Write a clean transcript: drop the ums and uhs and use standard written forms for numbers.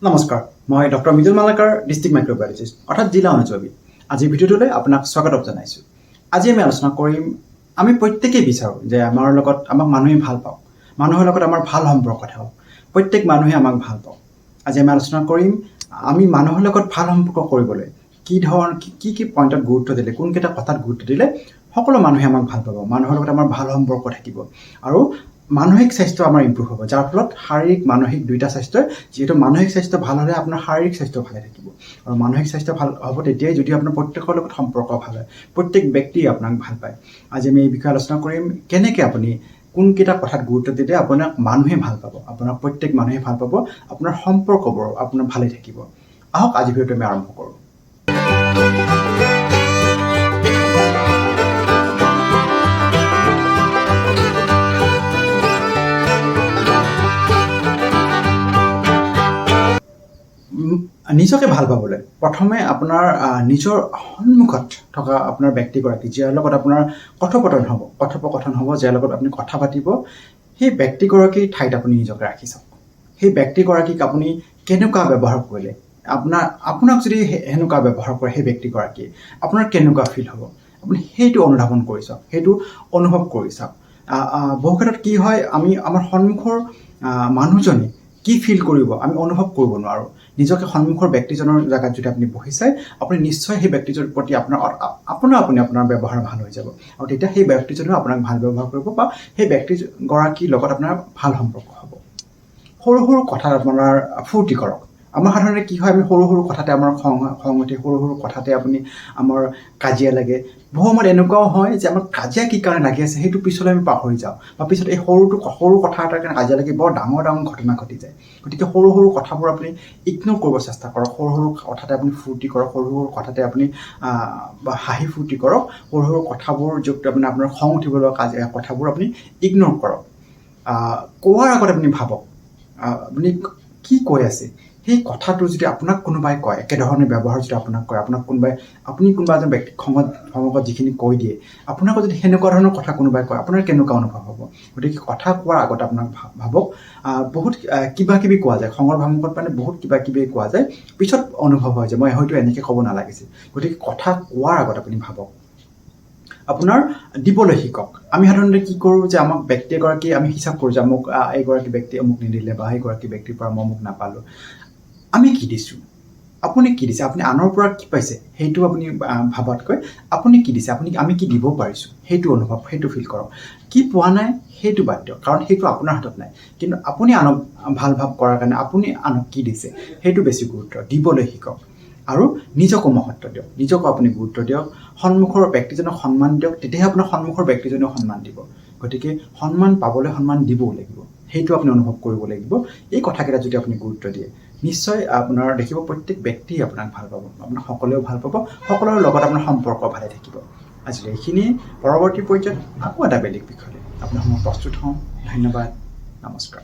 নমস্কাৰ মই doctor Mridul district মাইক্ৰোবায়োলজিষ্ট অৰ্থাৎ জিলা অনুজীৱী আজিৰ ভিডিঅ'টোলৈ আপোনাক স্বাগতম জনাইছোঁ। আজি আমি আলোচনা কৰিম আমি প্ৰত্যেকেই বিচাৰোঁ যে আমাৰ লগত আমাক মানুহে ভাল পাওক, মানুহৰ লগত আমাৰ ভাল সম্পৰ্ক থাকক, প্ৰত্যেক মানুহে আমাক ভাল পাওক। আজি আমি আলোচনা কৰিম আমি মানুহৰ লগত ভাল সম্পৰ্ক কৰিবলৈ কি পইণ্টত গুৰুত্ব দিলে, কোনকেইটা কথাত গুৰুত্ব দিলে সকলো মানুহে আমাক ভাল পাব, মানুহৰ লগত আমাৰ ভাল সম্পৰ্ক থাকিব আৰু মানসিক স্বাস্থ্য আমাৰ ইম্প্ৰুভ হ'ব, যাৰ ফলত শাৰীৰিক মানসিক দুইটা স্বাস্থ্য, যিহেতু মানসিক স্বাস্থ্য ভাল হ'লে আপোনাৰ শাৰীৰিক স্বাস্থ্য ভালে থাকিব আৰু মানসিক স্বাস্থ্য ভাল হ'ব তেতিয়াই যদি আপোনাৰ প্ৰত্যেকৰ লগত সম্পৰ্ক ভাল হয়, প্ৰত্যেক ব্যক্তিয়ে আপোনাক ভাল পায়। আজি আমি এই বিষয়ে আলোচনা কৰিম কেনেকৈ আপুনি কোনকেইটা কথাত গুৰুত্ব দিলে আপোনাক মানুহে ভাল পাব, আপোনাক প্ৰত্যেক মানুহে ভাল পাব, আপোনাৰ সম্পৰ্কবোৰ আপোনাৰ ভালে থাকিব। আহক আজি ভিডিঅ'টো আমি আৰম্ভ কৰোঁ। নিজকে ভাল পাবলৈ প্ৰথমে আপোনাৰ নিজৰ সন্মুখত থকা আপোনাৰ ব্যক্তিগৰাকী, যাৰ লগত আপোনাৰ কথোপকথন হ'ব, যাৰ লগত আপুনি কথা পাতিব, সেই ব্যক্তিগৰাকীৰ ঠাইত আপুনি নিজকে ৰাখি চাওক। সেই ব্যক্তিগৰাকীক আপুনি কেনেকুৱা ব্যৱহাৰ কৰিলে, আপোনাক যদি সেনেকুৱা ব্যৱহাৰ কৰে সেই ব্যক্তিগৰাকীয়ে আপোনাৰ কেনেকুৱা ফিল হ'ব, আপুনি সেইটো অনুধাৱন কৰি চাওক, সেইটো অনুভৱ কৰি চাওক। বহু ক্ষেত্ৰত কি হয়, আমি আমাৰ সন্মুখৰ মানুহজনে কি ফিল কৰিব আমি অনুভৱ কৰিব নোৱাৰোঁ। নিজকে সন্মুখৰ ব্যক্তিজনৰ জেগাত যদি আপুনি বহি চায়, আপুনি নিশ্চয় সেই ব্যক্তিজনৰ প্ৰতি আপোনাৰ ব্যৱহাৰ ভাল হৈ যাব আৰু তেতিয়া সেই ব্যক্তিজনেও আপোনাক ভাল ব্যৱহাৰ কৰিব বা সেই ব্যক্তিগৰাকীৰ লগত আপোনাৰ ভাল সম্পৰ্ক হ'ব। সৰু সৰু কথাত আপোনাৰ ফূৰ্তি কৰক। আমাৰ সাধাৰণতে কি হয়, আমি সৰু সৰু কথাতে আমাৰ খং উঠে, সৰু সৰু কথাতে আমাৰ কাজিয়া লাগে। বহু সময়ত এনেকুৱাও হয় যে আমাৰ কাজিয়া কি কাৰণে লাগি আছে সেইটো পিছলৈ আমি পাহৰি যাওঁ বা পিছত এই সৰু কথা এটাৰ কাৰণে কাজিয়া লাগি বৰ ডাঙৰ ঘটনা ঘটি যায়। গতিকে সৰু সৰু কথাবোৰ আপুনি ইগন'ৰ কৰিব চেষ্টা কৰক, সৰু সৰু কথাতে আপুনি ফূৰ্তি কৰক, সৰু সৰু কথাতে আপুনি হাঁহি ফূৰ্তি কৰক, সৰু সৰু কথাবোৰ য'ত আপোনাৰ খং উঠিব লগা কাজিয়া কথাবোৰ আপুনি ইগন'ৰ কৰক। কোৱাৰ আগত আপুনি ভাবক আপুনি কি কৈ আছে, সেই কথাটো যদি আপোনাক কোনোবাই কয়, একেধৰণে ব্যৱহাৰ যদি আপোনাক কয়, আপুনি কোনোবা এজন ব্যক্তিক খঙত যিখিনি কৈ দিয়ে, আপোনাকো যদি সেনেকুৱা ধৰণৰ কথা কোনোবাই কয়, আপোনাৰ কেনেকুৱা অনুভৱ হ'ব। গতিকে কথা কোৱাৰ আগত আপোনাক ভাবক। বহুত কিবা কিবি কোৱা যায়, খঙৰ ভামুকত মানে বহুত কিবা কিবি কোৱা যায়, পিছত অনুভৱ হয় যে মই হয়তো এনেকৈ ক'ব নালাগিছিল। গতিকে কথা কোৱাৰ আগত আপুনি ভাবক। আপোনাৰ দিবলৈ শিকক। আমি সাধাৰণতে কি কৰোঁ যে আমাক ব্যক্তি এগৰাকী আমি হিচাপ কৰোঁ যে মোক এইগৰাকী ব্যক্তিয়ে মোক নিদিলে বা সেইগৰাকী ব্যক্তিৰ পৰা মই মোক নাপালোঁ। আমি কি দিছোঁ, আপুনি কি দিছে, আপুনি আনৰ পৰা কি পাইছে সেইটো আপুনি ভাবাতকৈ আপুনি কি দিছে, আমি কি দিব পাৰিছোঁ সেইটো ফিল কৰক। কি পোৱা নাই সেইটো বাদ দিয়ক, কাৰণ সেইটো আপোনাৰ হাতত নাই, কিন্তু আপুনি আনক ভাল ভাৱ কৰাৰ কাৰণে আপুনি আনক কি দিছে সেইটো বেছি গুৰুত্ব দিবলৈ শিকক। আৰু নিজকো মহত্ব দিয়ক, নিজকো আপুনি গুৰুত্ব দিয়ক, সন্মুখৰ ব্যক্তিজনক সন্মান দিয়ক, তেতিয়াহে আপোনাৰ সন্মুখৰ ব্যক্তিজনেও সন্মান দিব। গতিকে সন্মান পাবলৈ সন্মান দিবও লাগিব, সেইটো আপুনি অনুভৱ কৰিব লাগিব। এই কথাকেইটা যদি আপুনি গুৰুত্ব দিয়ে, নিশ্চয় আপোনাৰ দেখিব প্ৰত্যেক ব্যক্তিয়ে আপোনাক ভাল পাব, আপোনাক সকলোৱেও ভাল পাব, সকলোৰে লগত আপোনাৰ সম্পৰ্ক ভালে থাকিব। আজিলৈ এইখিনিয়ে। পৰৱৰ্তী পৰ্যায়ত আকৌ এটা বেলেগ বিষয়লৈ আপোনাৰ সময় প্ৰস্তুত হওঁ। ধন্যবাদ, নমস্কাৰ।